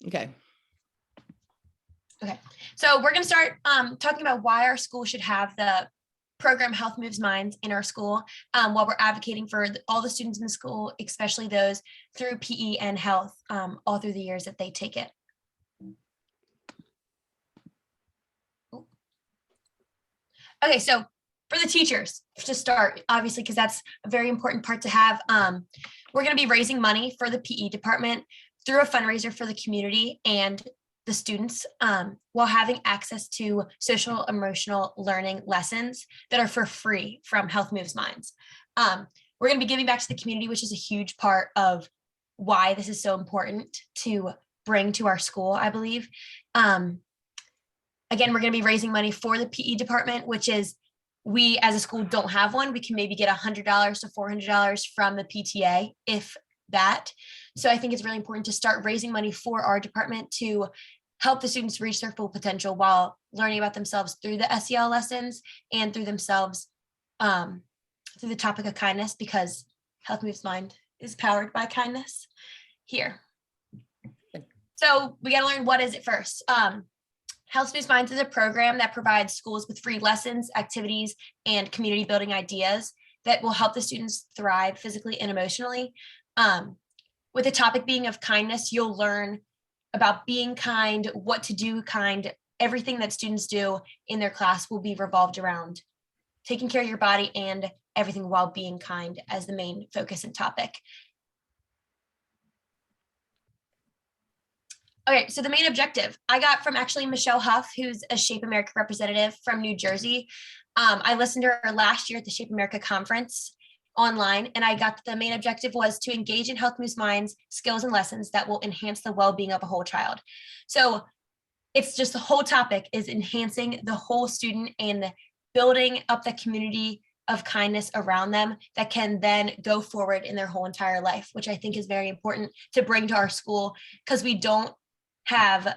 Okay. Okay, so we're going to start talking about why our school should have the program Health Moves Minds in our school, while we're advocating for all the students in the school, especially those through PE and health, all through the years that they take it. Okay, so for the teachers to start, obviously, because that's a very important part to have, we're going to be raising money for the PE department through a fundraiser for the community and the students, while having access to social emotional learning lessons that are for free from Health Moves Minds. We're going to be giving back to the community, which is a huge part of why this is so important to bring to our school, I believe. Again, we're going to be raising money for the PE department, which is, we as a school don't have one. We can maybe get $100 to $400 from the PTA, if that. So I think it's really important to start raising money for our department to help the students reach their full potential while learning about themselves through the SEL lessons and through themselves, through the topic of kindness, because Health Moves Mind is powered by kindness here. So we got to learn, what is it first? Health Moves Minds is a program that provides schools with free lessons, activities, and community building ideas that will help the students thrive physically and emotionally. With the topic being of kindness, you'll learn about being kind, what to do kind. Everything that students do in their class will be revolved around taking care of your body and everything while being kind as the main focus and topic. Okay, so the main objective I got from actually Michelle Huff, who's a Shape America representative from New Jersey. I listened to her last year at the Shape America conference online, and I got the main objective was to engage in Health Moves Minds skills and lessons that will enhance the well-being of a whole child. So it's just the whole topic is enhancing the whole student and building up the community of kindness around them that can then go forward in their whole entire life, which I think is very important to bring to our school, because we don't have,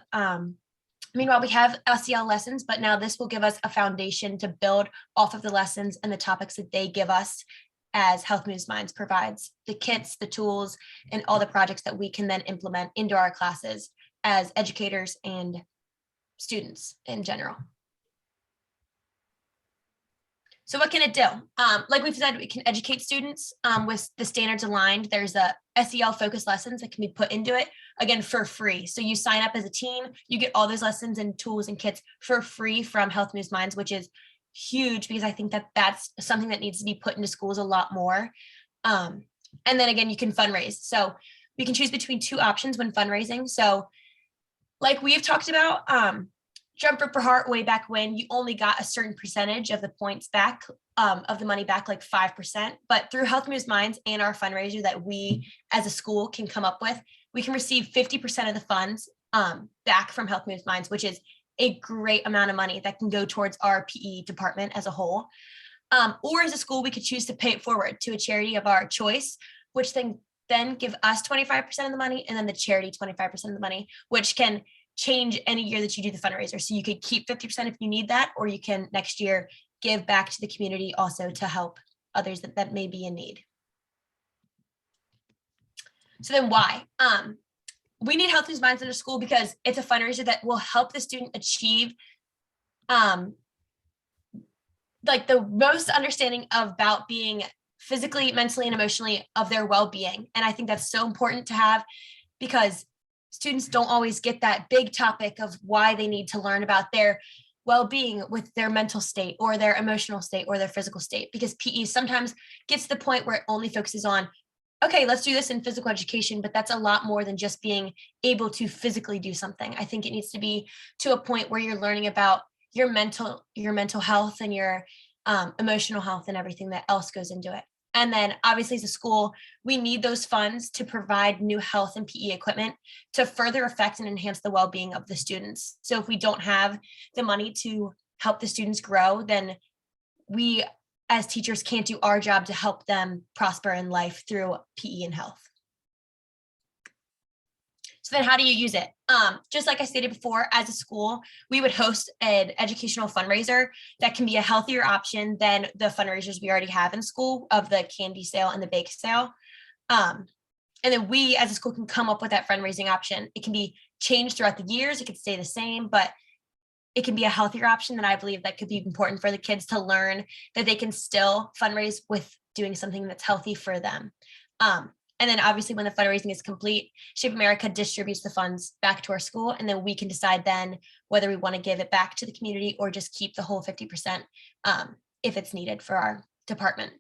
meanwhile, we have SEL lessons, but now this will give us a foundation to build off of the lessons and the topics that they give us, as Health Moves Minds provides the kits, the tools, and all the projects that we can then implement into our classes as educators and students in general. So what can it do? Like we've said, we can educate students with the standards aligned. There's a SEL focused lessons that can be put into it, again, for free. So you sign up as a team, you get all those lessons and tools and kits for free from Health Moves Minds, which is huge, because I think that that's something that needs to be put into schools a lot more. And then again, you can fundraise. So we can choose between two options when fundraising. So like we've talked about, Jump Rope for Heart, way back when, you only got a certain percentage of the points back, of the money back, like 5%. But through Health Moves Minds and our fundraiser that we as a school can come up with, we can receive 50% of the funds back from Health Moves Minds, which is a great amount of money that can go towards our PE department as a whole. Or as a school, we could choose to pay it forward to a charity of our choice, which then give us 25% of the money, and then the charity 25% of the money, which can change any year that you do the fundraiser. So you could keep 50% if you need that, or you can next year give back to the community also to help others that may be in need. So then why? We need Health Moves Minds in our school because it's a fundraiser that will help the student achieve like the most understanding about being physically, mentally, and emotionally of their well-being. And I think that's so important to have, because students don't always get that big topic of why they need to learn about their well-being with their mental state or their emotional state or their physical state, because PE sometimes gets to the point where it only focuses on, okay, let's do this in physical education, but that's a lot more than just being able to physically do something. I think it needs to be to a point where you're learning about your mental health and your emotional health and everything that else goes into it. And then obviously as a school, we need those funds to provide new health and PE equipment to further affect and enhance the well-being of the students. So if we don't have the money to help the students grow, then we as teachers can't do our job to help them prosper in life through PE and health. So then how do you use it? Just like I stated before, as a school, we would host an educational fundraiser that can be a healthier option than the fundraisers we already have in school of the candy sale and the bake sale. And then we as a school can come up with that fundraising option. It can be changed throughout the years. It could stay the same, but it can be a healthier option that I believe that could be important for the kids to learn that they can still fundraise with doing something that's healthy for them. And then obviously when the fundraising is complete, Shape America distributes the funds back to our school. And then we can decide then whether we want to give it back to the community or just keep the whole 50% if it's needed for our department.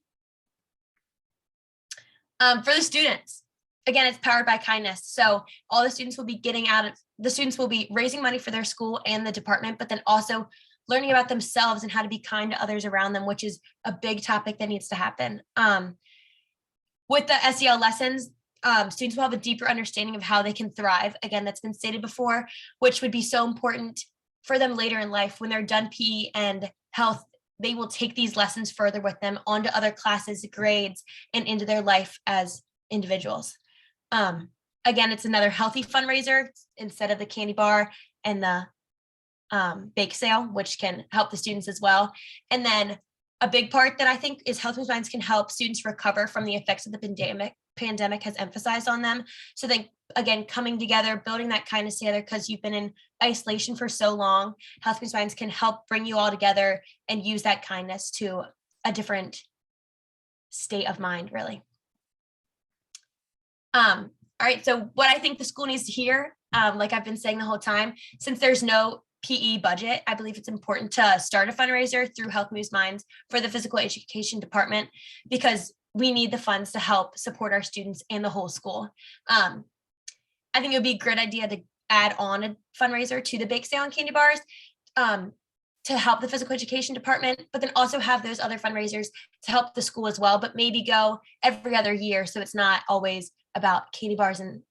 For the students, again, it's powered by kindness. So all the students will be raising money for their school and the department, but then also learning about themselves and how to be kind to others around them, which is a big topic that needs to happen. With the SEL lessons, students will have a deeper understanding of how they can thrive. Again, that's been stated before, which would be so important for them later in life. When they're done PE and health, they will take these lessons further with them onto other classes, grades, and into their life as individuals. Again, it's another healthy fundraiser instead of the candy bar and the bake sale, which can help the students as well. And then a big part that I think is Health Moves Minds can help students recover from the effects of the pandemic has emphasized on them. So then again, coming together, building that kindness together, because you've been in isolation for so long, Health Moves Minds can help bring you all together and use that kindness to a different state of mind, really. All right, so what I think the school needs to hear, like I've been saying the whole time, since there's no PE budget, I believe it's important to start a fundraiser through Health Moves Minds for the physical education department, because we need the funds to help support our students and the whole school. I think it would be a great idea to add on a fundraiser to the bake sale and candy bars to help the physical education department, but then also have those other fundraisers to help the school as well, but maybe go every other year. So it's not always about candy bars and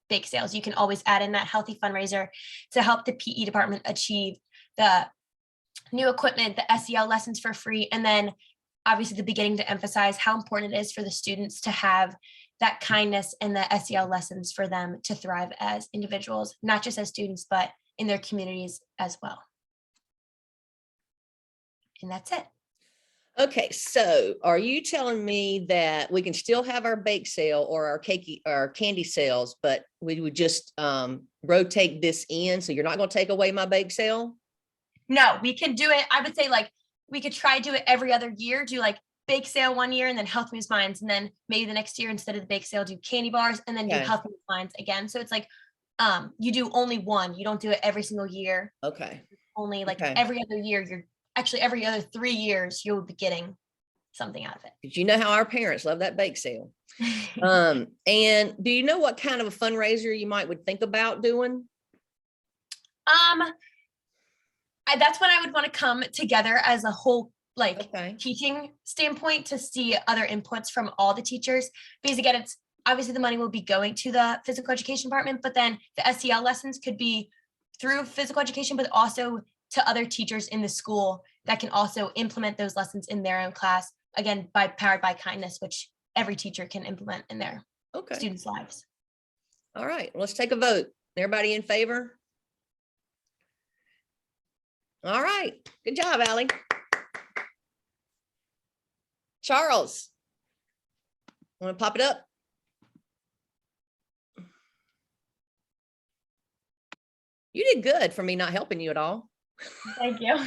bake sales. You can always add in that healthy fundraiser to help the PE department achieve the new equipment, the SEL lessons for free, and then obviously the beginning to emphasize how important it is for the students to have that kindness and the SEL lessons for them to thrive as individuals, not just as students, but in their communities as well. And that's it. Okay, so are you telling me that we can still have our bake sale or our cake or candy sales, but we would just rotate this in? So you're not going to take away my bake sale? No, we can do it. I would say like we could try to do it every other year, do like bake sale one year and then Health Moves Minds, and then maybe the next year instead of the bake sale do candy bars and then do Health Moves Minds again. So it's like you do only one. You don't do it every single year. Okay. Only like every other year. You're actually every other 3 years you'll be getting something out of it. Did you know how our parents love that bake sale? And do you know what kind of a fundraiser you would think about doing? That's when I would want to come together as a whole, like teaching standpoint, to see other inputs from all the teachers, because again, it's obviously the money will be going to the physical education department, but then the SEL lessons could be through physical education, but also to other teachers in the school that can also implement those lessons in their own class, again, powered by kindness, which every teacher can implement in their students' lives. All right, let's take a vote. Everybody in favor? All right, good job, Allie. Charles, want to pop it up? You did good for me not helping you at all. Thank you.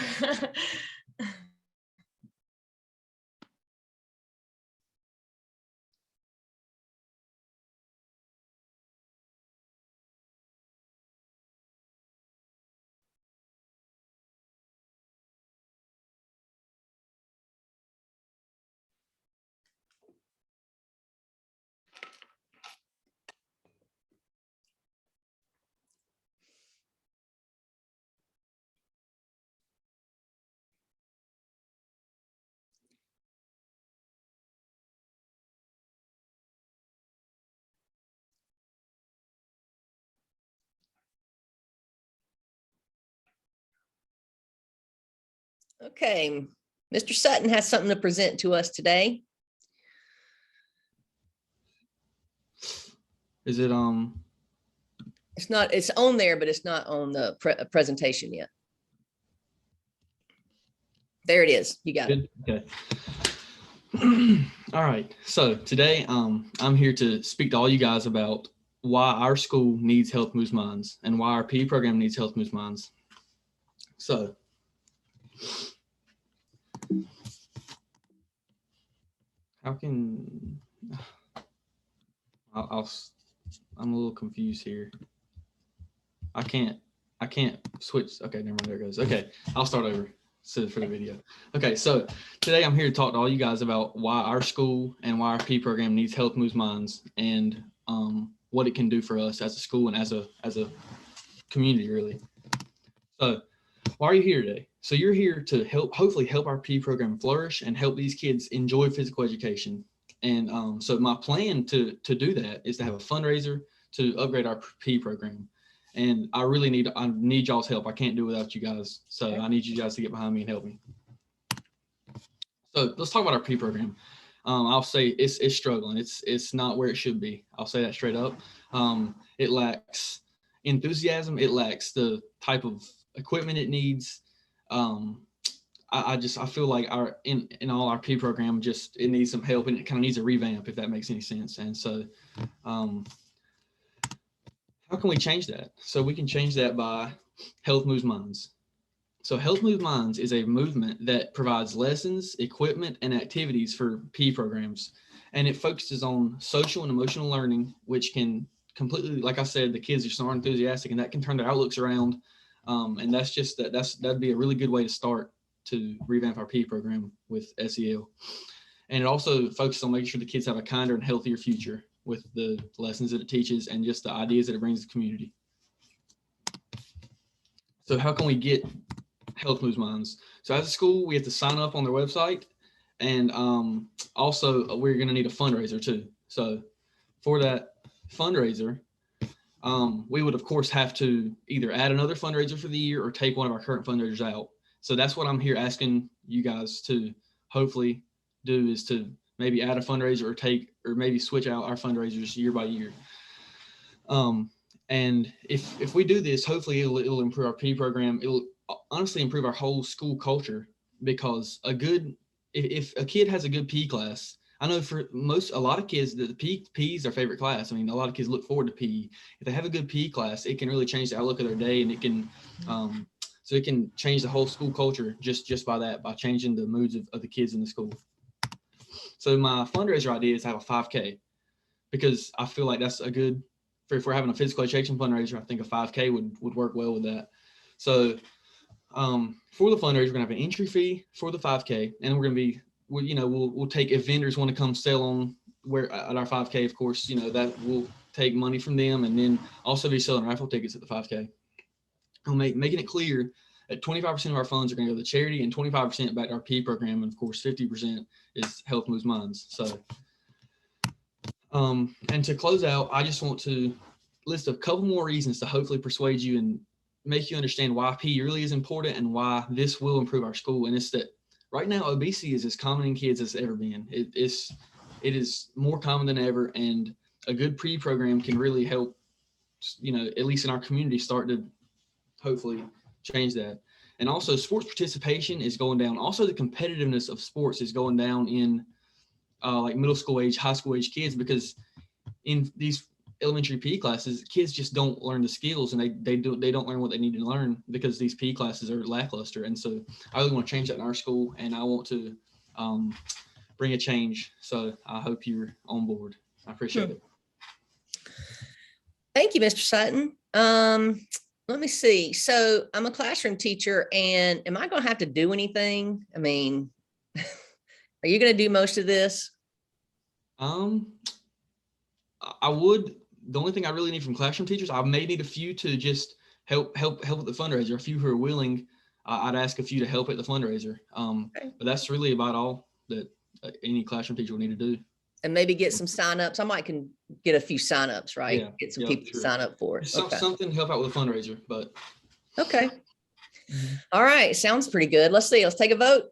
Okay, Mr. Sutton has something to present to us today. Is it it's on there, but it's not on the presentation yet. There it is. You got it. Okay. All right. So today, I'm here to speak to all you guys about why our school needs Health Moves Minds and why our PE program needs Health Moves Minds. So, how can I'm a little confused here. I can't switch. Okay, never mind. There it goes. Okay, I'll start over for the video. Okay, so today I'm here to talk to all you guys about why our school and why our PE program needs Health Moves Minds and what it can do for us as a school and as a community, really. So, why are you here today? So you're here to hopefully help our PE program flourish and help these kids enjoy physical education. And so my plan to do that is to have a fundraiser to upgrade our PE program. And I need y'all's help. I can't do it without you guys. So I need you guys to get behind me and help me. So let's talk about our PE program. I'll say it's struggling. It's not where it should be. I'll say that straight up. It lacks enthusiasm. It lacks the type of equipment it needs. I feel like in all our PE program, it needs some help and it kind of needs a revamp, if that makes any sense. And so, how can we change that? So we can change that by Health Moves Minds. So Health Moves Minds is a movement that provides lessons, equipment, and activities for PE programs. And it focuses on social and emotional learning, which can completely, like I said, the kids are so enthusiastic and that can turn their outlooks around. And that'd be a really good way to start to revamp our PE program with SEL. And it also focuses on making sure the kids have a kinder and healthier future with the lessons that it teaches and just the ideas that it brings to the community. So how can we get Health Moves Minds? So as a school, we have to sign up on their website. And also we're going to need a fundraiser too. So for that fundraiser, we would of course have to either add another fundraiser for the year or take one of our current fundraisers out. So that's what I'm here asking you guys to hopefully do, is to maybe add a fundraiser or maybe switch out our fundraisers year by year. And if we do this, hopefully it'll improve our PE program. It'll honestly improve our whole school culture, because if a kid has a good PE class, I know for a lot of kids, the PE is their favorite class. I mean, a lot of kids look forward to PE. If they have a good PE class, it can really change the outlook of their day, and it can, so it can change the whole school culture just by changing the moods of the kids in the school. So my fundraiser idea is to have a 5K, because I feel like that's if we're having a physical education fundraiser, I think a 5K would work well with that. So for the fundraiser, we're gonna have an entry fee for the 5K, and we're gonna be, we'll take, if vendors want to come sell on at our 5K, of course, that we'll take money from them, and then also be selling raffle tickets at the 5K. We'll making it clear that 25% of our funds are going to go to charity and 25% back to our PE program, and of course 50% is Health Moves Minds. So, and to close out, I just want to list a couple more reasons to hopefully persuade you and make you understand why PE really is important and why this will improve our school. And it's that right now, obesity is as common in kids as it's ever been. It is more common than ever, and a good PE program can really help, at least in our community, start to hopefully change that. And also, sports participation is going down. Also, the competitiveness of sports is going down in like middle school age, high school age kids, because in these elementary PE classes, kids just don't learn the skills, and they don't learn what they need to learn because these PE classes are lackluster. And so I really want to change that in our school, and I want to bring a change. So I hope you're on board. I appreciate it. Thank you, Mr. Sutton. Let me see. So I'm a classroom teacher, and am I going to have to do anything? I mean, are you going to do most of this? I would. The only thing I really need from classroom teachers, I may need a few to just help at the fundraiser. A few who are willing, I'd ask a few to help at the fundraiser. Okay. But that's really about all that any classroom teacher will need to do. And maybe get some signups. I might can get a few signups, right? Yeah, get some people to sign up for it. Okay. Something to help out with a fundraiser, but. Okay. All right. Sounds pretty good. Let's see. Let's take a vote.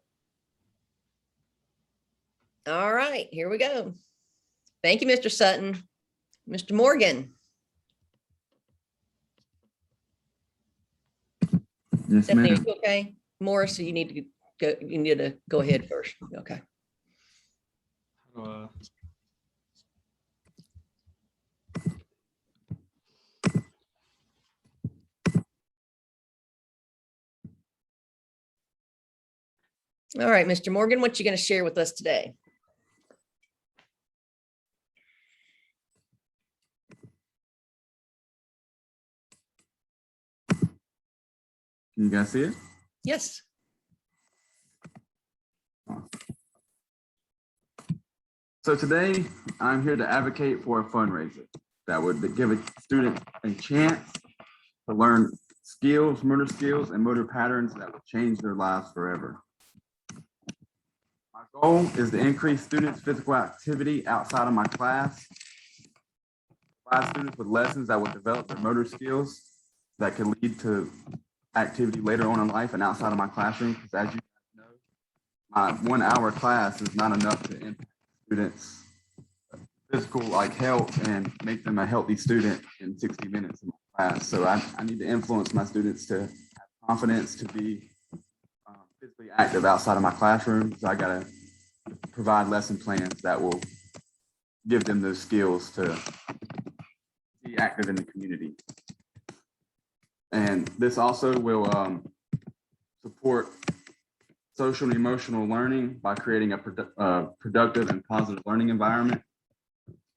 All right. Here we go. Thank you, Mr. Sutton. Mr. Morgan. Yes, Stephanie, are ma'am. you okay? Morris, you need to go ahead first. Okay. All right, Mr. Morgan, what you going to share with us today? Can you guys see it? Yes. So today I'm here to advocate for a fundraiser that would give a student a chance to learn skills, motor skills, and motor patterns that will change their lives forever. My goal is to increase students' physical activity outside of my class, provide students with lessons that will develop their motor skills that can lead to activity later on in life and outside of my classroom, because as you know, my 1 hour class is not enough to impact students' physical health and make them a healthy student in 60 minutes in my class. So I need to influence my students to have confidence to be physically active outside of my classroom. So I got to provide lesson plans that will give them those skills to be active in the community. And this also will support social and emotional learning by creating a productive and positive learning environment,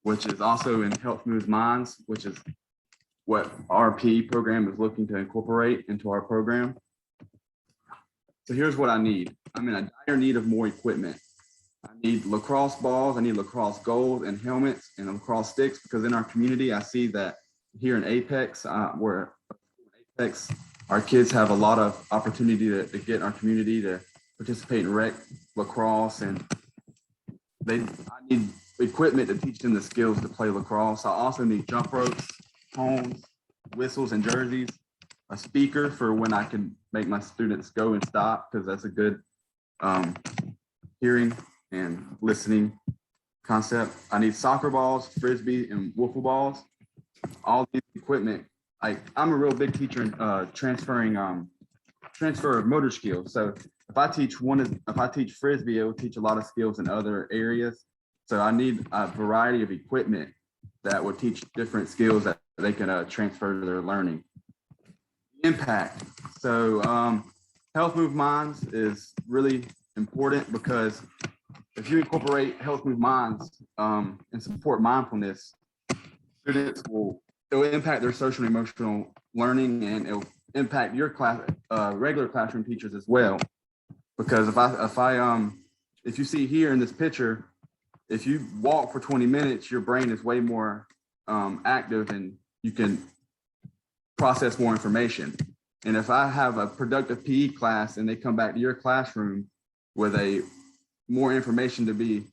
which is also in Health Moves Minds, which is what our PE program is looking to incorporate into our program. So here's what I need. I'm in a dire need of more equipment. I need lacrosse balls, I need lacrosse goals and helmets and lacrosse sticks, because in our community, I see that here in Apex, our kids have a lot of opportunity to get in our community to participate in rec lacrosse, and I need equipment to teach them the skills to play lacrosse. I also need jump ropes, cones, whistles, and jerseys, a speaker for when I can make my students go and stop, because that's a good hearing and listening concept. I need soccer balls, frisbee, and wiffle balls. All these equipment. I'm a real big teacher in transfer of motor skills. So if I teach frisbee, it will teach a lot of skills in other areas. So I need a variety of equipment that will teach different skills that they can transfer to their learning. Impact. So Health Move Minds is really important, because if you incorporate Health Move Minds and support mindfulness, students it'll impact their social and emotional learning, and it'll impact your class, regular classroom teachers as well. Because if you see here in this picture, if you walk for 20 minutes, your brain is way more active and you can process more information. And if I have a productive PE class and they come back to your classroom with more information to be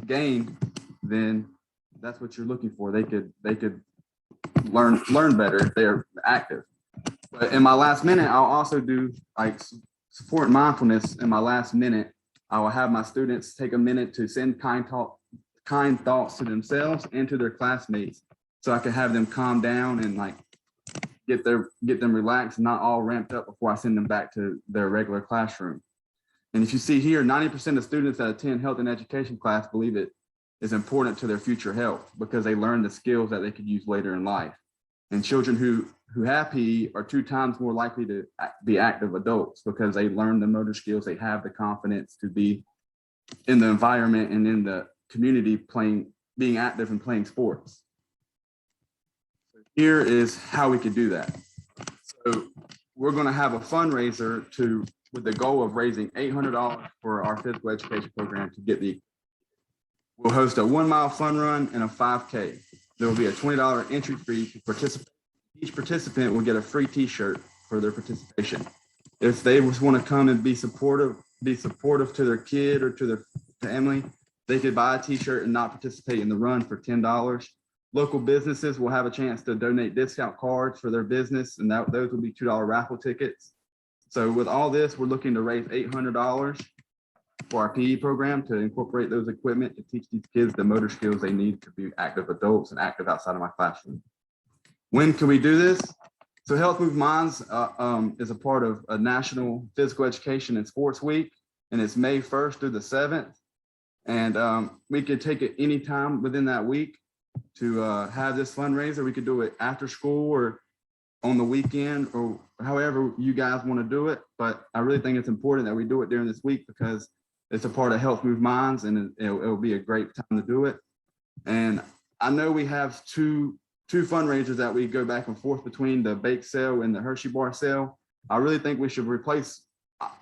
gained, then that's what you're looking for. They could learn better if they're active. But in my last minute, I'll also do support mindfulness. In my last minute, I will have my students take a minute to send kind thoughts to themselves and to their classmates, so I can have them calm down and get them relaxed, not all ramped up before I send them back to their regular classroom. And if you see here, 90% of students that attend health and education class believe it is important to their future health, because they learn the skills that they could use later in life. And children who have PE are 2 times more likely to be active adults, because they learn the motor skills, they have the confidence to be in the environment and in the community being active and playing sports. Here is how we could do that. So we're going to have a fundraiser with the goal of raising $800 for our physical education program to get we'll host a 1 mile fun run and a 5K. There will be a $20 entry fee to participate. Each participant will get a free t-shirt for their participation. If they just want to come and be supportive to their kid or to their family, they could buy a t-shirt and not participate in the run for $10. Local businesses will have a chance to donate discount cards for their business, and those will be $2 raffle tickets. So with all this, we're looking to raise $800 for our PE program to incorporate those equipment to teach these kids the motor skills they need to be active adults and active outside of my classroom. When can we do this? So Health Move Minds is a part of a National Physical Education and Sports Week, and it's May 1st through the 7th. And we could take it anytime within that week to have this fundraiser. We could do it after school or on the weekend or however you guys want to do it. But I really think it's important that we do it during this week because it's a part of Health Move Minds, and it'll be a great time to do it. And I know we have two fundraisers that we go back and forth between, the bake sale and the Hershey bar sale. I really think we should replace,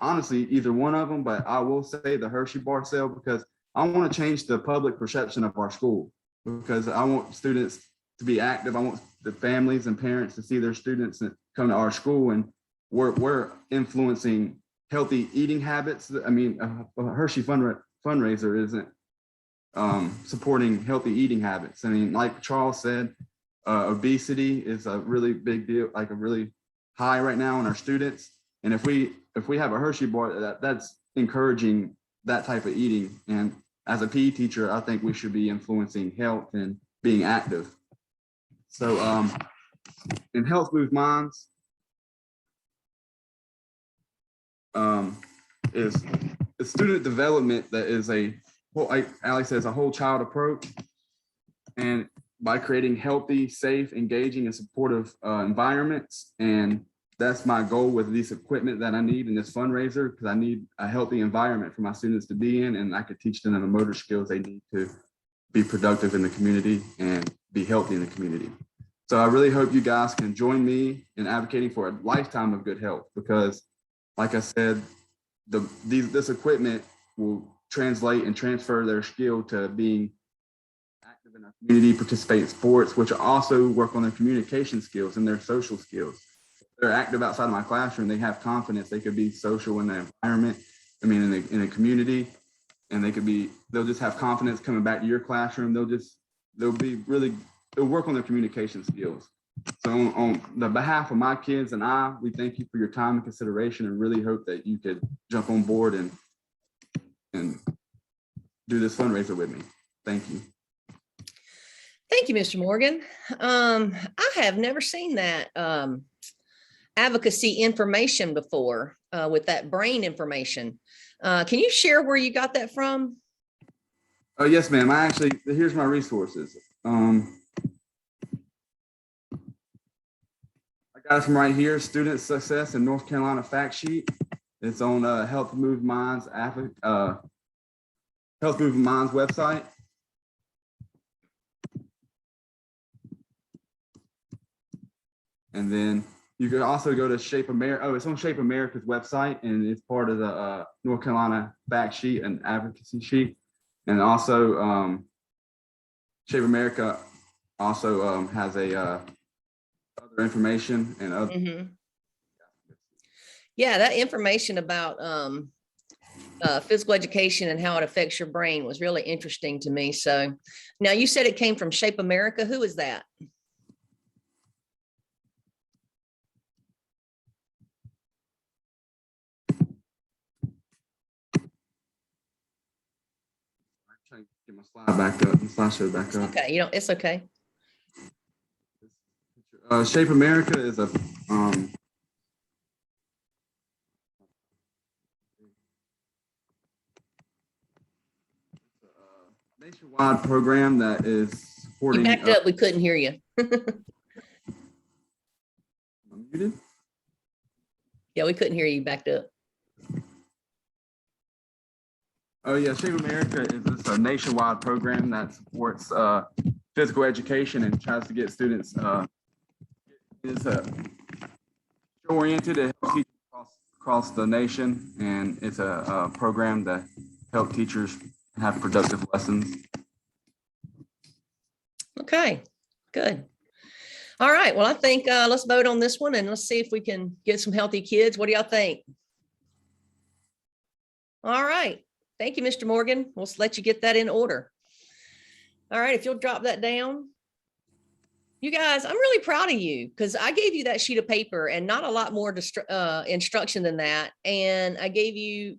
honestly, either one of them, but I will say the Hershey bar sale because I want to change the public perception of our school, because I want students to be active. I want the families and parents to see their students that come to our school, and we're influencing healthy eating habits. I mean, a Hershey fundraiser isn't supporting healthy eating habits. I mean, like Charles said, obesity is a really big deal, like a really high right now in our students. And if we have a Hershey bar, that's encouraging that type of eating. And as a PE teacher, I think we should be influencing health and being active. So in Health Move Minds is student development that is like Alex says, a whole child approach. And by creating healthy, safe, engaging, and supportive environments. And that's my goal with this equipment that I need in this fundraiser, because I need a healthy environment for my students to be in, and I could teach them the motor skills they need to be productive in the community and be healthy in the community. So I really hope you guys can join me in advocating for a lifetime of good health, because like I said, this equipment will translate and transfer their skill to being active in our community, participate in sports, which also work on their communication skills and their social skills. If they're active outside of my classroom, they have confidence. They could be social in the environment, I mean, in a community, and they'll just have confidence coming back to your classroom. They'll work on their communication skills. So on the behalf of my kids and we thank you for your time and consideration, and really hope that you could jump on board and do this fundraiser with me. Thank you. Thank you, Mr. Morgan. I have never seen that advocacy information before with that brain information. Can you share where you got that from? Oh, yes, ma'am. Here's my resources. I got it from right here, Student Success in North Carolina fact sheet. It's on Health Move Minds website. And then you could also go to Shape America. Oh, it's on Shape America's website, and it's part of the North Carolina fact sheet and advocacy sheet. And also Shape America also has other information and other. Mm-hmm. Yeah, that information about physical education and how it affects your brain was really interesting to me. So now you said it came from Shape America. Who is that? Get my slide back up, slideshow back up. Okay, it's okay. Shape America is a nationwide program that is supporting. You backed up. We couldn't hear you. I'm muted. Yeah, we couldn't hear you. Backed up. Oh yeah, Shape America is just a nationwide program that supports physical education and tries to get students oriented to help teachers across the nation, and it's a program that helps teachers have productive lessons. Okay, good. All right. Well, I think let's vote on this one and let's see if we can get some healthy kids. What do y'all think? All right. Thank you, Mr. Morgan. We'll let you get that in order. All right. If you'll drop that down. You guys, I'm really proud of you because I gave you that sheet of paper and not a lot more instruction than that. And I gave you,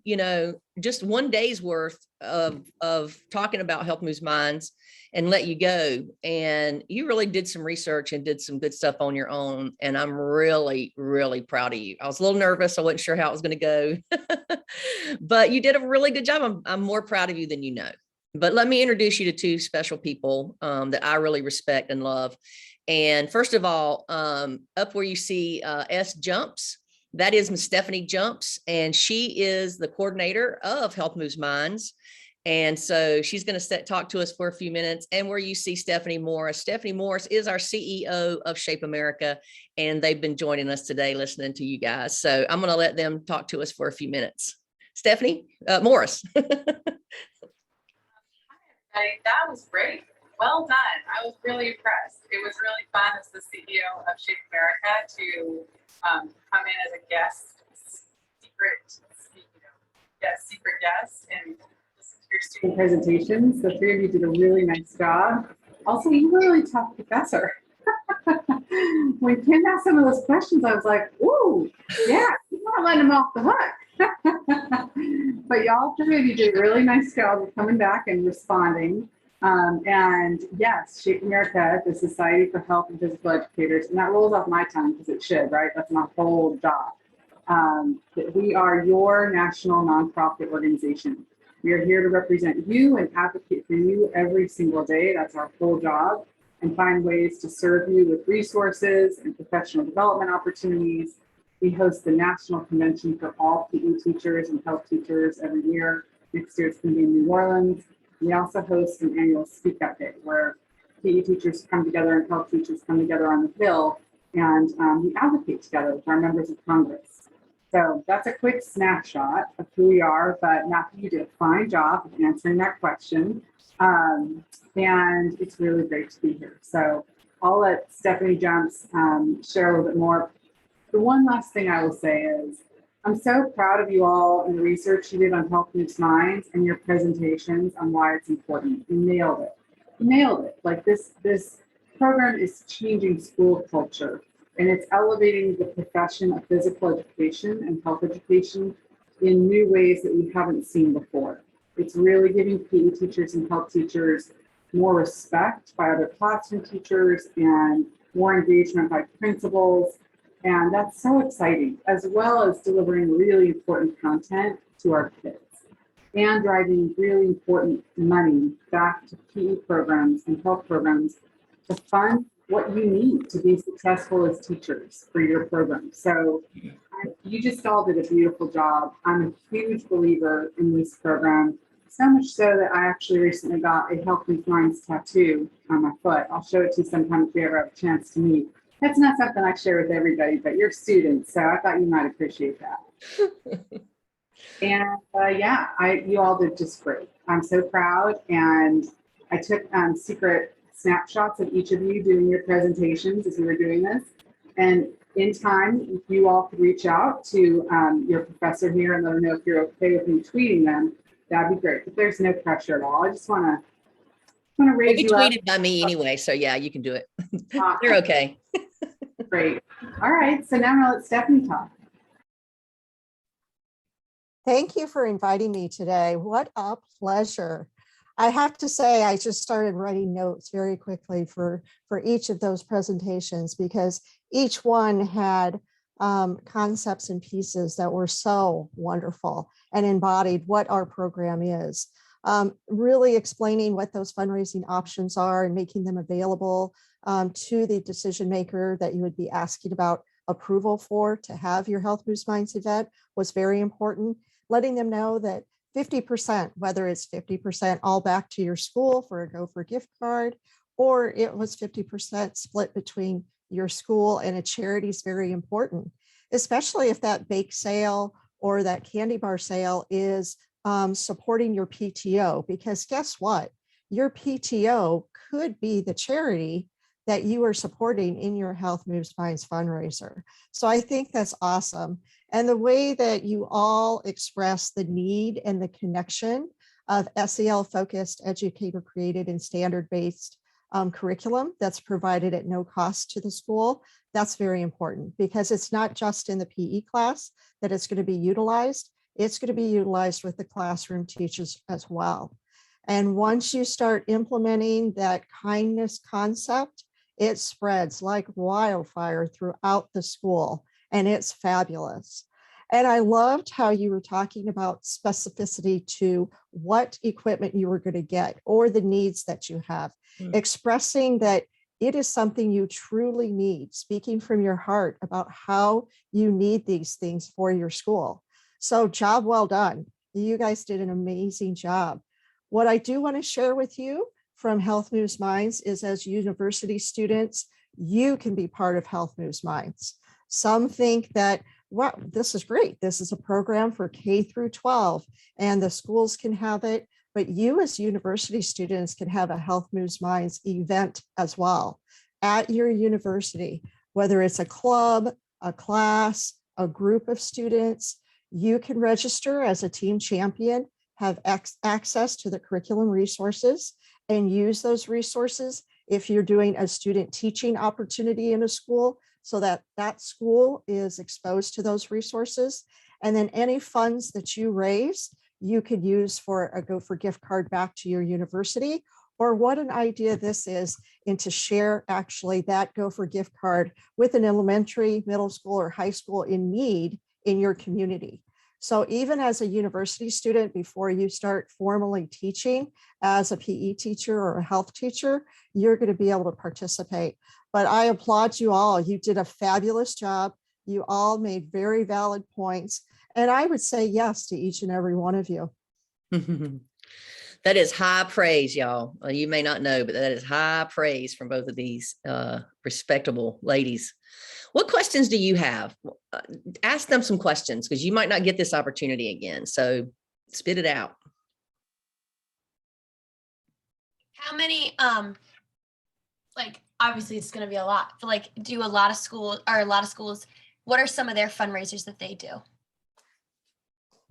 just one day's worth of talking about Health Moves Minds and let you go. And you really did some research and did some good stuff on your own. And I'm really, really proud of you. I was a little nervous. I wasn't sure how it was going to go, but you did a really good job. I'm more proud of you than you know. But let me introduce you to two special people that I really respect and love. And first of all, up where you see S Jumps, that is Miss Stephanie Jumps, and she is the coordinator of Health Moves Minds. And so she's going to talk to us for a few minutes. And where you see Stephanie Morris is our CEO of Shape America, and they've been joining us today listening to you guys. So I'm going to let them talk to us for a few minutes. Stephanie Morris. That was great. Well done. I was really impressed. It was really fun as the CEO of Shape America to come in as a secret guest and listen to your student presentations. The three of you did a really nice job. Also, you were a really tough professor. When Kim asked some of those questions, I was like, ooh, yeah, you're not letting them off the hook. But y'all three of you did a really nice job of coming back and responding. And yes, Shape America, the Society for Health and Physical Educators, and that rolls off my tongue because it should, right? That's my whole job. We are your national nonprofit organization. We are here to represent you and advocate for you every single day. That's our whole job, and find ways to serve you with resources and professional development opportunities. We host the National Convention for all PE teachers and health teachers every year. Next year it's going to be in New Orleans. We also host an annual Speak Out Day where PE teachers come together and health teachers come together on the Hill, and we advocate together with our members of Congress. So that's a quick snapshot of who we are, but Matthew, you did a fine job of answering that question. And it's really great to be here. So I'll let Stephanie Jumps share a little bit more. The one last thing I will say is, I'm so proud of you all and the research you did on Health Moves Minds and your presentations on why it's important. You nailed it. You nailed it. Like this program is changing school culture, and it's elevating the profession of physical education and health education in new ways that we haven't seen before. It's really giving PE teachers and health teachers more respect by other classroom teachers and more engagement by principals. And that's so exciting, as well as delivering really important content to our kids and driving really important money back to PE programs and health programs to fund what you need to be successful as teachers for your program. So you just all did a beautiful job. I'm a huge believer in this program, so much so that I actually recently got a Health Moves Minds tattoo on my foot. I'll show it to you sometime if we ever have a chance to meet. That's not something I share with everybody, but you're students, so I thought you might appreciate that. And you all did just great. I'm so proud, and I took secret snapshots of each of you doing your presentations as we were doing this. And in time, if you all could reach out to your professor here and let them know if you're okay with me tweeting them, that'd be great. But there's no pressure at all. I just want to raise you up. It'll be tweeted by me anyway, so yeah, you can do it. You're okay. Great. All right. So now I'm going to let Stephanie talk. Thank you for inviting me today. What a pleasure. I have to say, I just started writing notes very quickly for each of those presentations, because each one had concepts and pieces that were so wonderful and embodied what our program is. Really explaining what those fundraising options are and making them available to the decision maker that you would be asking about approval for to have your Health Moves Minds event was very important. Letting them know that 50%, whether it's 50% all back to your school for a Gopher gift card, or it was 50% split between your school and a charity, is very important, especially if that bake sale or that candy bar sale is supporting your PTO, because guess what? Your PTO could be the charity that you are supporting in your Health Moves Minds fundraiser. So I think that's awesome. And the way that you all express the need and the connection of SEL focused, educator created and standard based curriculum that's provided at no cost to the school, that's very important, because it's not just in the PE class that it's going to be utilized. It's going to be utilized with the classroom teachers as well. And once you start implementing that kindness concept, it spreads like wildfire throughout the school, and it's fabulous. And I loved how you were talking about specificity to what equipment you were going to get or the needs that you have, expressing that it is something you truly need, speaking from your heart about how you need these things for your school. So job well done. You guys did an amazing job. What I do want to share with you from Health Moves Minds is, as university students, you can be part of Health Moves Minds. Some think that, wow, this is great. This is a program for K through 12 and the schools can have it, but you as university students can have a Health Moves Minds event as well at your university, whether it's a club, a class, a group of students. You can register as a team champion, have access to the curriculum resources and use those resources if you're doing a student teaching opportunity in a school, so that that school is exposed to those resources. And then any funds that you raise, you could use for a Go for gift card back to your university. Or what an idea this is, and to share actually that Go for gift card with an elementary, middle school, or high school in need in your community. So even as a university student, before you start formally teaching as a PE teacher or a health teacher, you're going to be able to participate. But I applaud you all. You did a fabulous job. You all made very valid points. And I would say yes to each and every one of you. That is high praise, y'all. You may not know, but that is high praise from both of these respectable ladies. What questions do you have? Ask them some questions, because you might not get this opportunity again. So spit it out. How many, like, obviously it's going to be a lot, but like, do a lot of schools, what are some of their fundraisers that they do?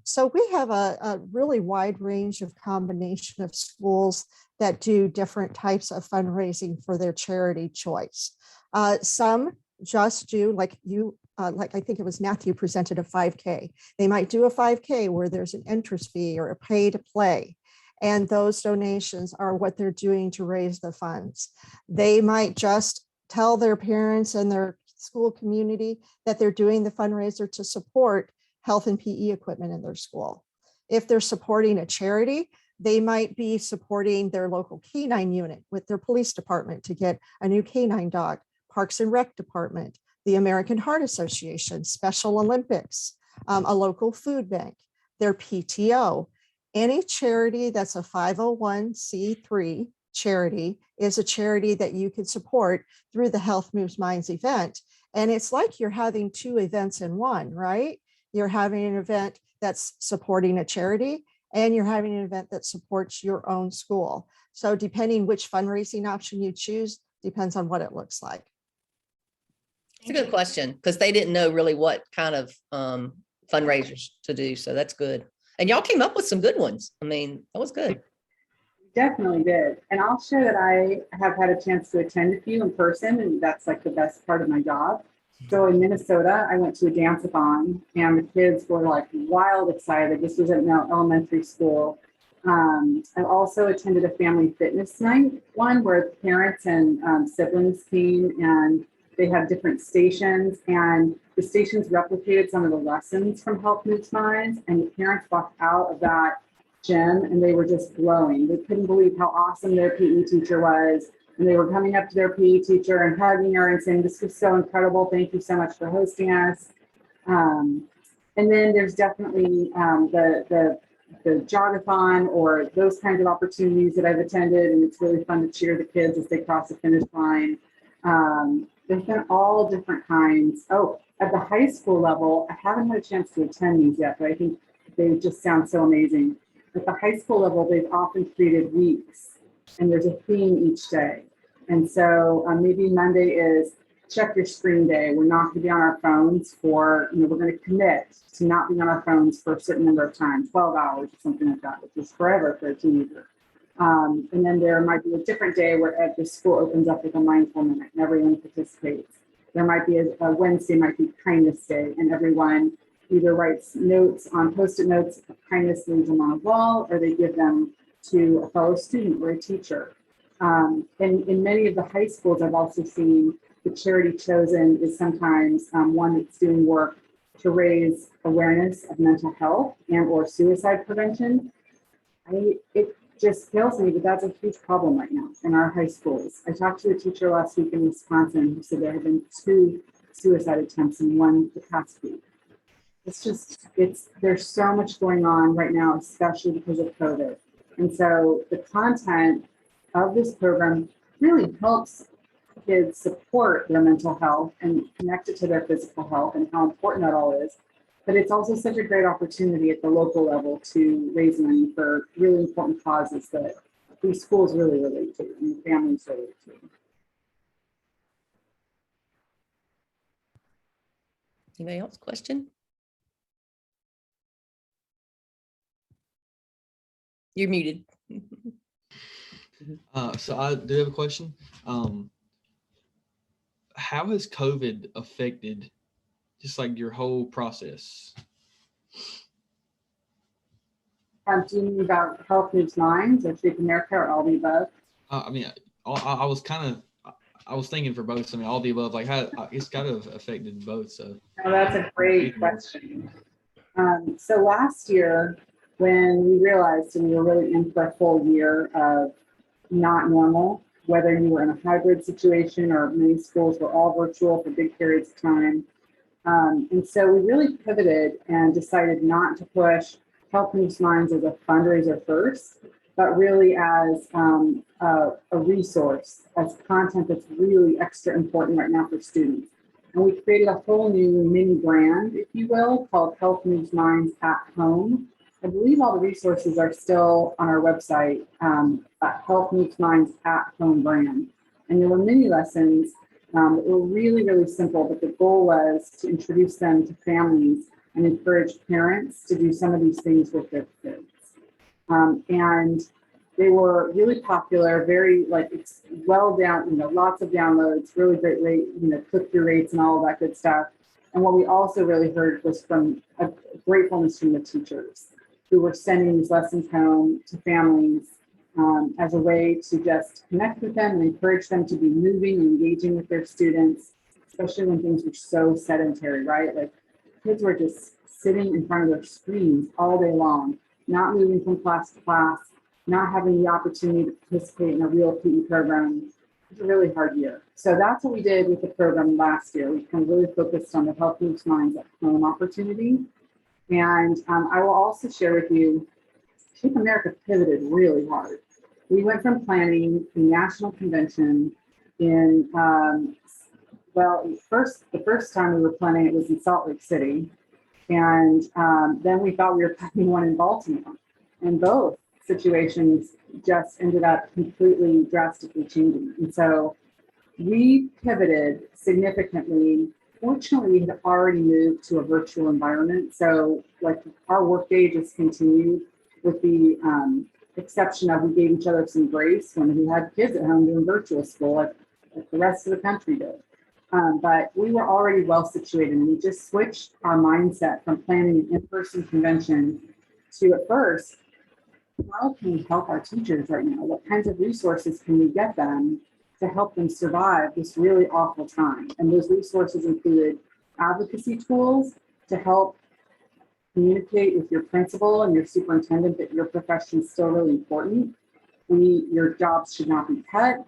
So we have a really wide range of combination of schools that do different types of fundraising for their charity choice. Some just do, like I think it was Matthew presented, a 5K. They might do a 5K where there's an entrance fee or a pay to play. And those donations are what they're doing to raise the funds. They might just tell their parents and their school community that they're doing the fundraiser to support health and PE equipment in their school. If they're supporting a charity, they might be supporting their local canine unit with their police department to get a new canine dog, Parks and Rec department, the American Heart Association, Special Olympics, a local food bank, their PTO. Any charity that's a 501c3 charity is a charity that you can support through the Health Moves Minds event. And it's like you're having two events in one, right? You're having an event that's supporting a charity, and you're having an event that supports your own school. So depending which fundraising option you choose depends on what it looks like. It's a good question, because they didn't know really what kind of fundraisers to do. So that's good. And y'all came up with some good ones. I mean, that was good. Definitely did. And I'll share that I have had a chance to attend a few in person, and that's like the best part of my job. So in Minnesota, I went to a dance-a-thon, and the kids were like wild excited. This was at an elementary school. I've also attended a family fitness night, one where parents and siblings came, and they had different stations, and the stations replicated some of the lessons from Health Moves Minds, and the parents walked out of that gym and they were just glowing. They couldn't believe how awesome their PE teacher was. And they were coming up to their PE teacher and hugging her and saying, "This was so incredible. Thank you so much for hosting us." And then there's definitely the jogathon or those kinds of opportunities that I've attended. And it's really fun to cheer the kids as they cross the finish line. There's been all different kinds. Oh, at the high school level, I haven't had a chance to attend these yet, but I think they just sound so amazing. At the high school level, they've often created weeks, and there's a theme each day. And so maybe Monday is check your screen day. We're not going to be on our phones for, we're going to commit to not being on our phones for a certain number of times, 12 hours or something like that, which is forever for a teenager. And then there might be a different day where the school opens up with a mindful minute and everyone participates. There might be a Wednesday might be kindness day, and everyone either writes notes on Post-it notes of kindness, leaves them on a wall, or they give them to a fellow student or a teacher. And in many of the high schools, I've also seen the charity chosen is sometimes one that's doing work to raise awareness of mental health and or suicide prevention. It just kills me, but that's a huge problem right now in our high schools. I talked to a teacher last week in Wisconsin who said there have been 2 suicide attempts in the past week. There's so much going on right now, especially because of COVID. And so the content of this program really helps kids support their mental health and connect it to their physical health and how important that all is. But it's also such a great opportunity at the local level to raise money for really important causes that these schools really relate to and the families relate to. Anybody else question? You're muted. So I do have a question. How has COVID affected just like your whole process? Do you mean about Health Moves Minds or Shape America or all the above? I mean, I was thinking for both. I mean, all the above. Like, how it's got to have affected both. So. Oh, that's a great question. So last year, when we realized and we were really in for a full year of not normal, whether you were in a hybrid situation or many schools were all virtual for big periods of time. And so we really pivoted and decided not to push Health Moves Minds as a fundraiser first, but really as a resource, as content that's really extra important right now for students. And we created a whole new mini brand, if you will, called Health Moves Minds at Home. I believe all the resources are still on our website, Health Moves Minds at Home brand. And there were mini lessons that were really, really simple, but the goal was to introduce them to families and encourage parents to do some of these things with their kids. And they were really popular, very it's well down, lots of downloads, really great rate, click-through rates and all of that good stuff. And what we also really heard was from a gratefulness from the teachers who were sending these lessons home to families as a way to just connect with them and encourage them to be moving and engaging with their students, especially when things were so sedentary, right? Like kids were just sitting in front of their screens all day long, not moving from class to class, not having the opportunity to participate in a real PE program. It was a really hard year. So that's what we did with the program last year. We kind of really focused on the Health Moves Minds at Home opportunity. And I will also share with you, Shape America pivoted really hard. We went from planning a national convention in, the first time we were planning it was in Salt Lake City. And then we thought we were planning one in Baltimore. And both situations just ended up completely drastically changing. And so we pivoted significantly. Fortunately, we had already moved to a virtual environment. So our workday just continued with the exception of we gave each other some grace when we had kids at home doing virtual school like the rest of the country did. But we were already well situated and we just switched our mindset from planning an in-person convention to at first, how can we help our teachers right now? What kinds of resources can we get them to help them survive this really awful time? And those resources included advocacy tools to help communicate with your principal and your superintendent that your profession is still really important. Your jobs should not be cut.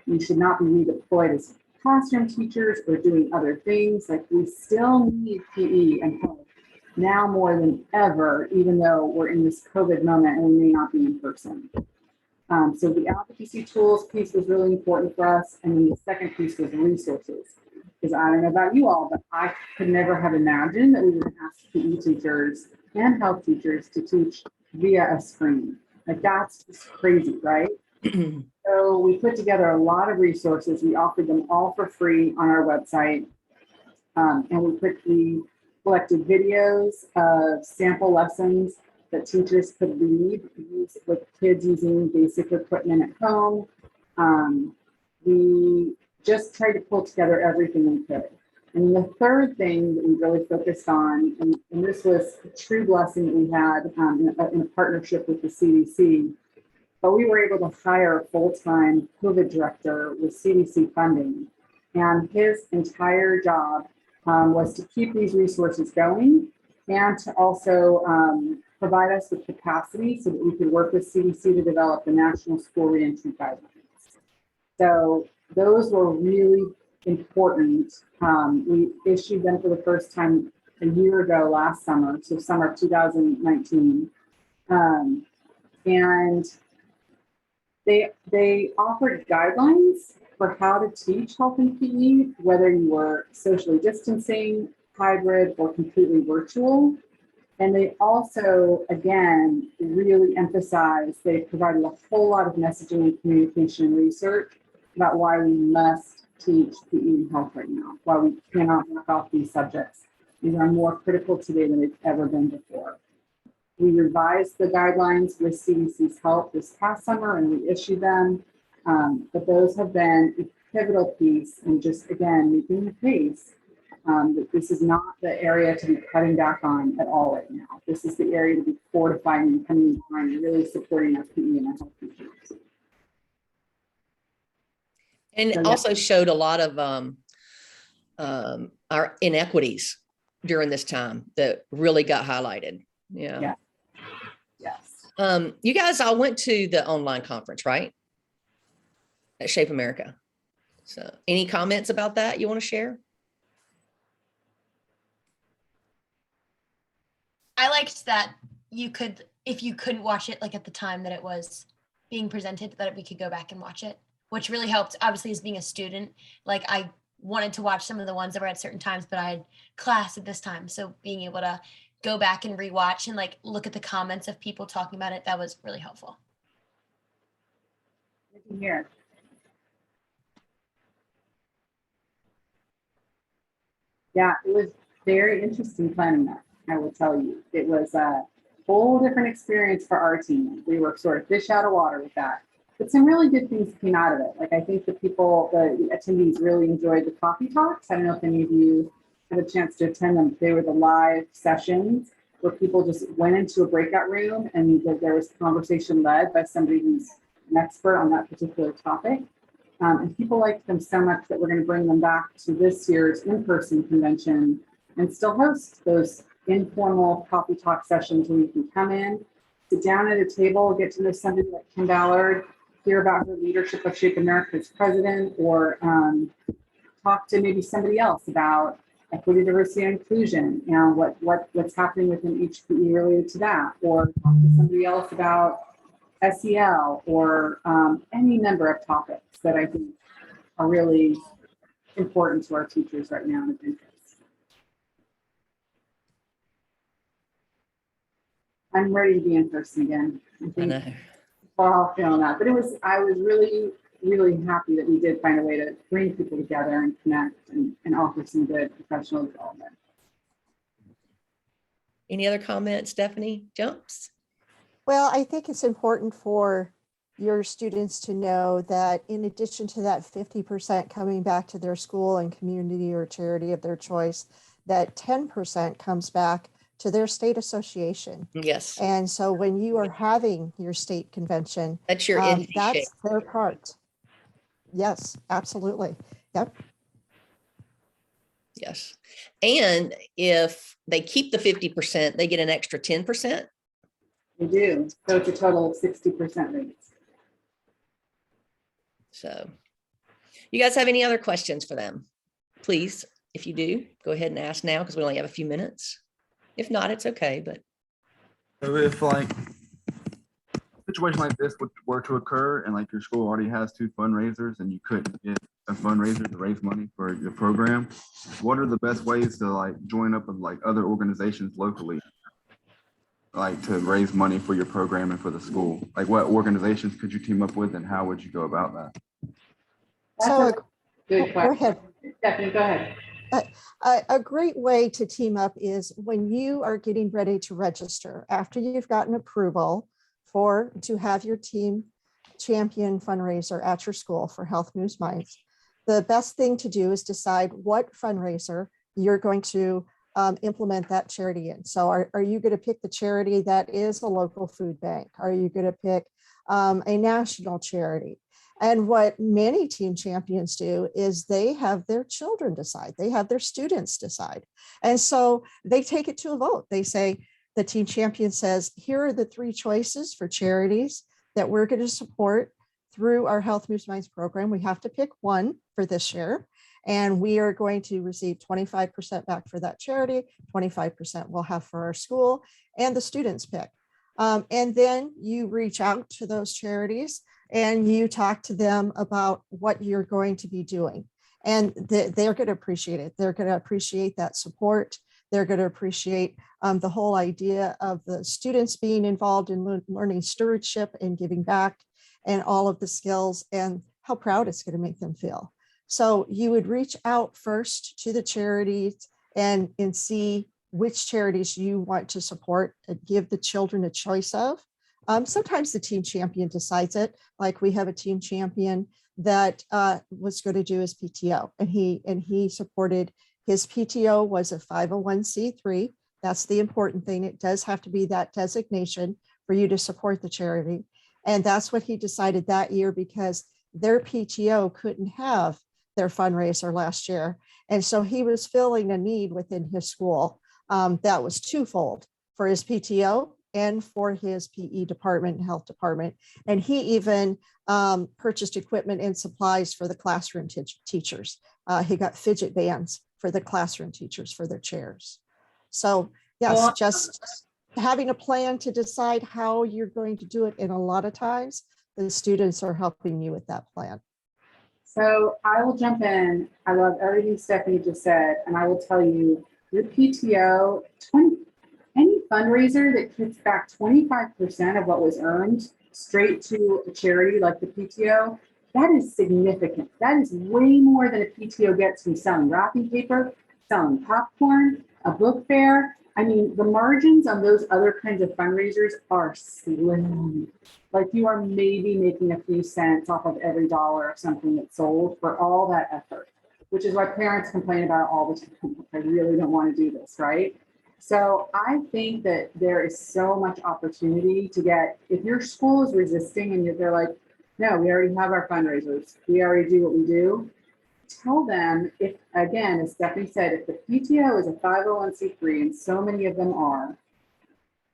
You should not be redeployed as classroom teachers or doing other things. We still need PE and health now more than ever, even though we're in this COVID moment and we may not be in person. So the advocacy tools piece was really important for us. And then the second piece was resources. Because I don't know about you all, but I could never have imagined that we would ask PE teachers and health teachers to teach via a screen. That's just crazy, right? So we put together a lot of resources. We offered them all for free on our website. And we collected videos of sample lessons that teachers could read with kids using basic equipment at home. We just tried to pull together everything we could. And the third thing that we really focused on, and this was a true blessing that we had in a partnership with the CDC, but we were able to hire a full-time COVID director with CDC funding. And his entire job was to keep these resources going and to also provide us with capacity so that we could work with CDC to develop the National School Reentry Guidelines. So those were really important. We issued them for the first time a year ago last summer, so summer of 2019. And they offered guidelines for how to teach health and PE, whether you were socially distancing, hybrid, or completely virtual. And they also, again, really emphasized, they provided a whole lot of messaging and communication and research about why we must teach PE and health right now, why we cannot knock off these subjects. These are more critical today than they've ever been before. We revised the guidelines with CDC's help this past summer and we issued them. But those have been a pivotal piece and just, again, making the case that this is not the area to be cutting back on at all right now. This is the area to be fortifying and coming behind and really supporting our PE and our health teachers. And it also showed a lot of our inequities during this time that really got highlighted. Yeah. Yes. You guys all went to the online conference, right? At Shape America. So any comments about that you want to share? I liked that you could, if you couldn't watch it like at the time that it was being presented, that we could go back and watch it, which really helped. Obviously, as being a student, like I wanted to watch some of the ones that were at certain times, but I had class at this time. So being able to go back and rewatch and like look at the comments of people talking about it, that was really helpful. Good to hear. Yeah, it was very interesting planning that, I will tell you. It was a whole different experience for our team. We were sort of fish out of water with that. But some really good things came out of it. Like I think the people, the attendees really enjoyed the coffee talks. I don't know if any of you had a chance to attend them. They were the live sessions where people just went into a breakout room and there was conversation led by somebody who's an expert on that particular topic. And people liked them so much that we're going to bring them back to this year's in-person convention and still host those informal coffee talk sessions where you can come in, sit down at a table, get to know somebody like Kim Ballard, hear about her leadership of Shape America as president, or talk to maybe somebody else about equity, diversity, and inclusion, and what's happening within each PE related to that, or talk to somebody else about SEL, or any number of topics that I think are really important to our teachers right now and of interest. I'm ready to be in person again. I I think know. we're all feeling that. But I was really, really happy that we did find a way to bring people together and connect and offer some good professional development. Any other comments, Stephanie Jumps? Well, I think it's important for your students to know that in addition to that 50% coming back to their school and community or charity of their choice, that 10% comes back to their state association. Yes. And so when you are having your state convention, That's your NC Shape. that's their part. Yes, absolutely. Yep. Yes. And if they keep the 50%, they get an extra 10%. We do. So it's a total of 60% rates. So you guys have any other questions for them? Please, if you do, go ahead and ask now because we only have a few minutes. If not, it's okay, but. So if like a situation like this were to occur and like your school already has 2 fundraisers and you couldn't get a fundraiser to raise money for your program, what are the best ways to like join up with like other organizations locally, like to raise money for your program and for the school? Like what organizations could you team up with and how would you go about that? That's So a good question. go ahead. Stephanie, go ahead. A great way to team up is when you are getting ready to register, after you've gotten approval to have your team champion fundraiser at your school for Health Moves Minds. The best thing to do is decide what fundraiser you're going to implement that charity in. So are you going to pick the charity that is a local food bank? Are you going to pick a national charity? And what many team champions do is they have their children decide, they have their students decide. And so they take it to a vote. They say, the team champion says, here are the 3 choices for charities that we're going to support through our Health Moves Minds program. We have to pick one for this year. And we are going to receive 25% back for that charity, 25% we'll have for our school, and the students pick. And then you reach out to those charities and you talk to them about what you're going to be doing. And they're going to appreciate it. They're going to appreciate that support. They're going to appreciate the whole idea of the students being involved in learning stewardship and giving back and all of the skills and how proud it's going to make them feel. So you would reach out first to the charities and see which charities you want to support and give the children a choice of. Sometimes the team champion decides it. Like we have a team champion that was going to do his PTO, and he supported his PTO was a 501c3. That's the important thing. It does have to be that designation for you to support the charity. And that's what he decided that year because their PTO couldn't have their fundraiser last year. And so he was filling a need within his school that was twofold for his PTO and for his PE department and health department. And he even purchased equipment and supplies for the classroom teachers. He got fidget bands for the classroom teachers for their chairs. So yes, just having a plan to decide how you're going to do it. And a lot of times the students are helping you with that plan. So I will jump in. I love everything Stephanie just said, and I will tell you, your PTO, any fundraiser that gets back 25% of what was earned straight to a charity like the PTO, that is significant. That is way more than a PTO gets from selling wrapping paper, selling popcorn, a book fair. I mean, the margins on those other kinds of fundraisers are slim. Like you are maybe making a few cents off of every dollar of something that's sold for all that effort, which is why parents complain about it all the time. I really don't want to do this, right? So I think that there is so much opportunity to get, if your school is resisting and they're like, no, we already have our fundraisers, we already do what we do, tell them, if, again, as Stephanie said, if the PTO is a 501c3, and so many of them are,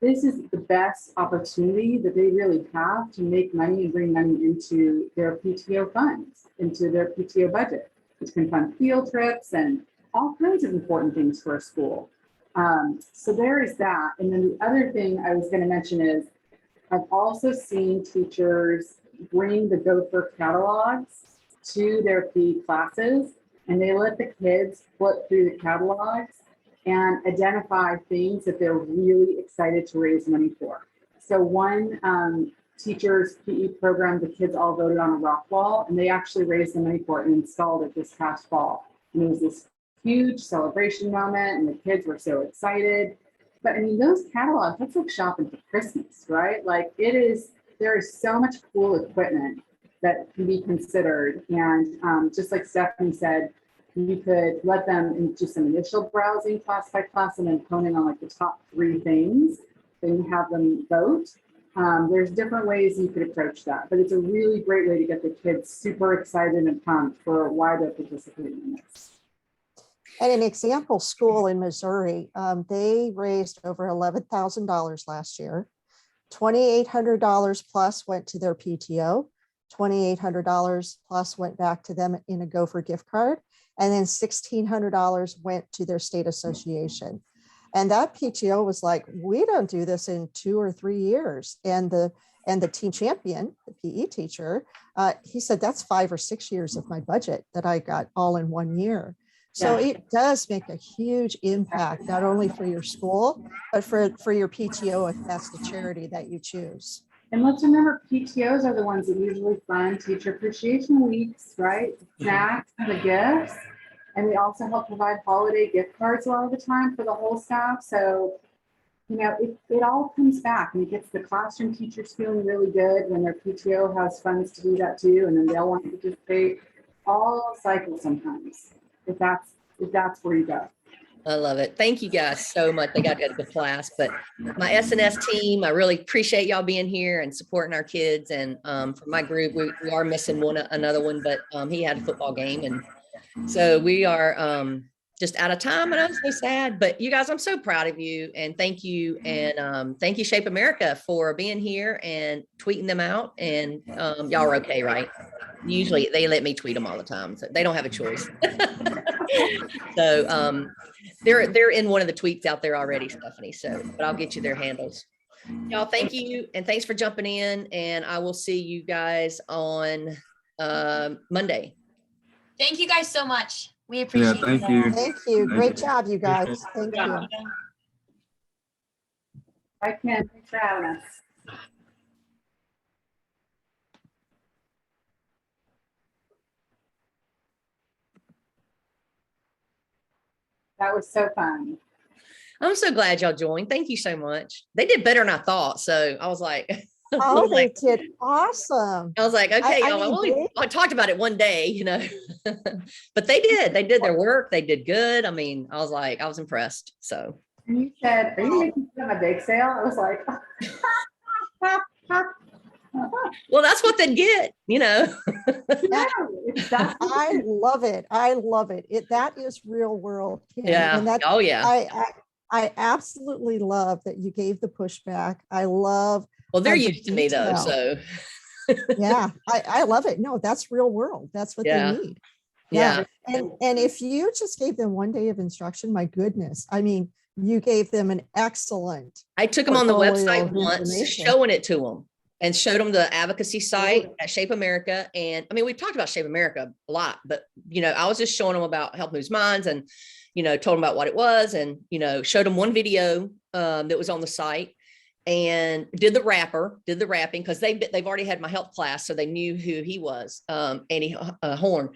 this is the best opportunity that they really have to make money and bring money into their PTO funds, into their PTO budget, which can fund field trips and all kinds of important things for a school. So there is that. And then the other thing I was going to mention is I've also seen teachers bring the Gopher catalogs to their PE classes, and they let the kids flip through the catalogs and identify things that they're really excited to raise money for. So one teacher's PE program, the kids all voted on a rock wall, and they actually raised the money for it and installed it this past fall. And it was this huge celebration moment, and the kids were so excited. But I mean, those catalogs, that's like shopping for Christmas, right? Like there is so much cool equipment that can be considered. And just like Stephanie said, you could let them do some initial browsing class by class and then hone in on like the top 3 things. Then you have them vote. There's different ways you could approach that, but it's a really great way to get the kids super excited and pumped for why they're participating in this. At an example school in Missouri, they raised over $11,000 last year. $2,800 plus went to their PTO. $2,800 plus went back to them in a Gopher gift card. And then $1,600 went to their state association. And that PTO was like, we don't do this in 2 or 3 years. And the team champion, the PE teacher, he said, that's 5 or 6 years of my budget that I got all in 1 year. So it does make a huge impact, not only for your school, but for your PTO, if that's the charity that you choose. And let's remember, PTOs are the ones that usually fund teacher appreciation weeks, right? Snacks and the gifts. And we also help provide holiday gift cards a lot of the time for the whole staff. So, you know, it all comes back, and it gets the classroom teachers feeling really good when their PTO has funds to do that too. And then they'll want to participate. All cycles sometimes, if that's where you go. I love it. Thank you guys so much. They got to go to class, but my SNS team, I really appreciate y'all being here and supporting our kids. And for my group, we are missing another one, but he had a football game. And so we are just out of time, and I'm so sad, but you guys, I'm so proud of you, and thank you. And thank you, Shape America, for being here and tweeting them out. And y'all are okay, right? Usually they let me tweet them all the time, so they don't have a choice. So they're in one of the tweets out there already, Stephanie. So, but I'll get you their handles. Y'all, thank you, and thanks for jumping in. And I will see you guys on Monday. Thank you guys so much. We appreciate it. thank you. Thank you. Great job, you guys. Thank you. I can. Thanks for having us. That was so fun. I'm so glad y'all joined. Thank you so much. They did better than I thought. So I was like, Oh, they did awesome. I was like, okay, I y'all, mean, I talked about it one day, but they did their work. They did good. I mean, I was like, I was impressed. So. And you said, are you making fun of my bake sale? I was like, Well, that's what they get, I love it. I love it. That is real world. Kim. Yeah. And that, Oh, yeah. I absolutely love that you gave the pushback. I love. Well, they're the used to me though. detail. So. Yeah, I love it. No, that's real world. That's what Yeah. they need. Yeah. And if you just gave them one day of instruction, my goodness, I mean, you gave them an excellent. I took them on the portfolio website of once, information. showing it to them, and showed them the advocacy site at Shape America. And I mean, we've talked about Shape America a lot, but I was just showing them about Health Moves Minds, and told them about what it was, and showed them one video that was on the site, and did the rapping because they've already had my health class, so they knew who he was, Andy Horn.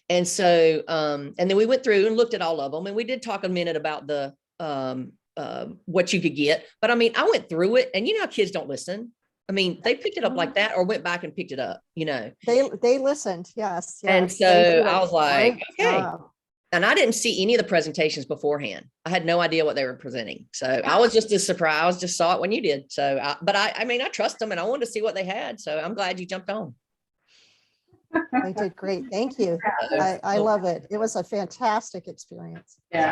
And so and then we went through and looked at all of them, and we did talk a minute about the what you could get. But I mean, I went through it, and how kids don't listen. I mean, they picked it up like that, or went back and picked it up, They listened. Yes. And yes, so they did a I was like, great okay. job. And I didn't see any of the presentations beforehand. I had no idea what they were presenting. So I was just as surprised, just saw it when you did. So, but I mean, I trust them, and I wanted to see what they had. So I'm glad you jumped on. They did great. Thank you. I love it. It was a fantastic experience. yeah.